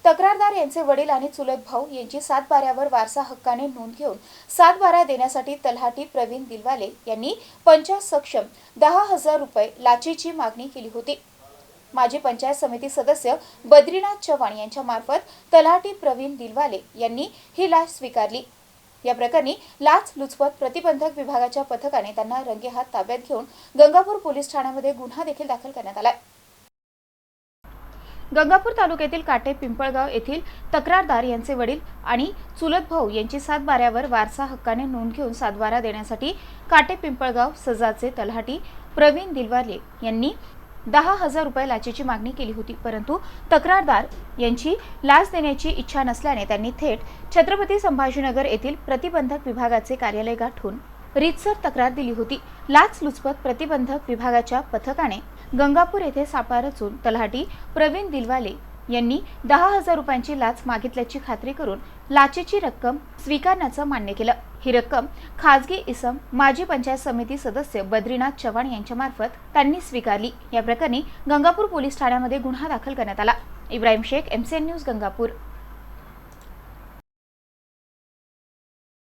तक्रारदार यांचे वडील आणि चुलत भाऊ यांची 7/12 वारसा हक्काने नोंद घेऊन 7/12 देण्यासाठी तलाठी प्रवीण दिलवाले यांनी पंचायत सक्षम 10,000 रुपये लाचेची मागणी केली होती। माजी पंचायत समिती सदस्य बद्रीनाथ चव्हाण यांच्या मार्फत तलाठी प्रवीण दिलवाले यांनी ही लाच स्वीकारली। या प्रकरणी लाचलुचपत प्रतिबंधक विभागाच्या पथकाने त्यांना रंगेहात ताब्यात घेऊन गंगापूर पोलीस ठाण्यामध्ये गुन्हा देखील दाखल करण्यात आला। गंगापूर तालुक्यातील काटे पिंपळगाव येथील तक्रारदार यांचे वडील आणि चुलत भाऊ यांची 7/12 वारसा हक्काने नोंद घेऊन 7/12 देण्यासाठी काटे पिंपळगाव सजाचे तलाठी प्रवीण दिलवाले यांनी 10,000 रुपये लाचेची मागणी केली होती, परंतु तक्रारदार यांची लाच देण्याची इच्छा नसल्याने त्यांनी थेट छत्रपती संभाजीनगर येथील प्रतिबंधक विभागाचे कार्यालय गाठून रीतसर तक्रार दिली होती। लाचलुचपत प्रतिबंधक विभागाच्या पथकाने गंगापूर येथे सापळा रचून तलाठी प्रवीण दिलवाले यांनी 10,000 रुपयांची लाच मागितल्याची खात्री करून लाचेची रक्कम स्वीकारण्याचं मान्य केलं। ही रक्कम खाजगी इसम माजी पंचायत समिती सदस्य बद्रीनाथ चव्हाण यांच्या मार्फत त्यांनी स्वीकारली। या प्रकरणी गंगापूर पोलीस ठाण्यामध्ये गुन्हा दाखल करण्यात आला। Ibrahim Shaikh, MCN news, Gangapur.